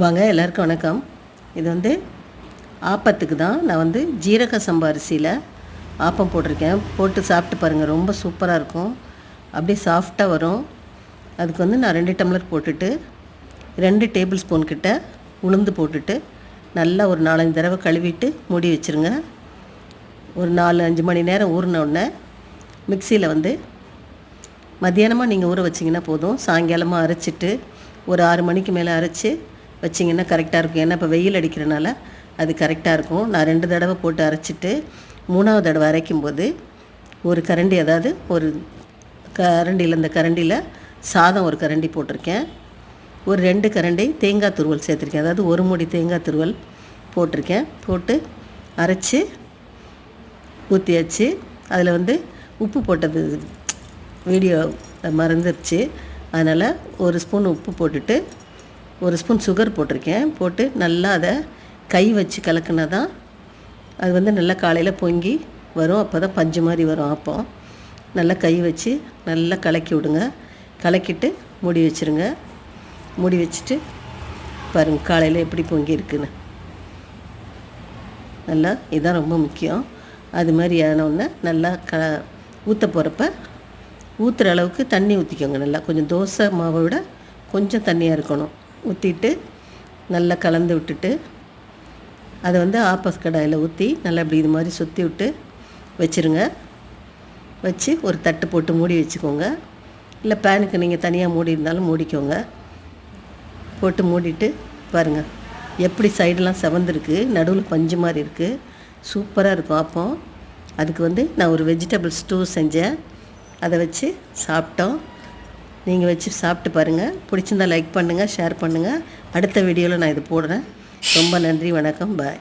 வாங்க எல்லாருக்கும் வணக்கம். இது வந்து ஆப்பத்துக்கு தான் நான் ஜீரக சம்பா அரிசியில் ஆப்பம் போட்டிருக்கேன். போட்டு சாப்பிட்டு பாருங்கள், ரொம்ப சூப்பராக இருக்கும். அப்படியே சாஃப்டாக வரும். அதுக்கு நான் 2 டம்ளர் போட்டுட்டு 2 டேபிள் ஸ்பூன் கிட்ட உளுந்து போட்டுட்டு நல்லா ஒரு 4-5 தடவை கழுவிட்டு மூடி வச்சுருங்க. ஒரு 4-5 மணி நேரம் ஊறின உடனே மிக்சியில் மத்தியானமாக நீங்கள் ஊற வச்சிங்கன்னா போதும். சாயங்காலமாக அரைச்சிட்டு ஒரு 6 மணிக்கு மேலே அரைச்சி வச்சிங்கன்னா கரெக்டாக இருக்கும். ஏன்னா இப்போ வெயில் அடிக்கிறனால அது கரெக்டாக இருக்கும். நான் 2 தடவை போட்டு அரைச்சிட்டு 3ஆவது தடவை அரைக்கும்போது ஒரு கரண்டி, அதாவது ஒரு கரண்டியில், இந்த கரண்டியில் சாதம் ஒரு கரண்டி போட்டிருக்கேன். ஒரு 2 கரண்டி தேங்காய் துருவல் சேர்த்துருக்கேன். அதாவது ஒரு மூடி தேங்காய் துருவல் போட்டிருக்கேன். போட்டு அரைச்சி ஊற்றியாச்சு. அதில் உப்பு போட்டது வீடியோ மறந்துருச்சு. அதனால் ஒரு ஸ்பூன் உப்பு போட்டுட்டு ஒரு ஸ்பூன் சுகர் போட்டிருக்கேன். போட்டு நல்லா அதை கை வச்சு கலக்குனா தான் அது நல்லா காலையில் பொங்கி வரும். அப்போ தான் பஞ்சு மாதிரி வரும் ஆப்பம். நல்லா கை வச்சு நல்லா கலக்கி விடுங்க. கலக்கிட்டு மூடி வச்சுருங்க. மூடி வச்சுட்டு பாருங்கள் காலையில் எப்படி பொங்கி இருக்குன்னு. நல்லா இதுதான் ரொம்ப முக்கியம். அது மாதிரி ஆனோடனே நல்லா ஊற்ற போகிறப்ப ஊற்றுற அளவுக்கு தண்ணி ஊற்றிக்கோங்க. நல்லா கொஞ்சம் தோசை மாவை விட கொஞ்சம் தண்ணியாக இருக்கணும். ஊற்றிட்டு நல்லா கலந்து விட்டுட்டு அதை ஆப்பஸ் கடாயில் ஊற்றி நல்லா இப்படி இது மாதிரி சுற்றி விட்டு வச்சுருங்க. வச்சு ஒரு தட்டு போட்டு மூடி வச்சுக்கோங்க. இல்லை பேனுக்கு நீங்கள் தனியாக மூடி இருந்தாலும் மூடிக்கோங்க. போட்டு மூடிட்டு பாருங்கள் எப்படி சைடெலாம் செவந்திருக்கு, நடுவில் பஞ்சு மாதிரி இருக்குது. சூப்பராக இருக்கும் ஆப்பம். அதுக்கு நான் ஒரு வெஜிடபிள் ஸ்டூ செஞ்சேன். அதை வச்சு சாப்பிட்டோம். நீங்கள் வச்சு சாப்பிட்டு பாருங்கள். பிடிச்சிருந்தால் லைக் பண்ணுங்கள், ஷேர் பண்ணுங்கள். அடுத்த வீடியோவில் நான் இது போடுறேன். ரொம்ப நன்றி, வணக்கம், பாய்.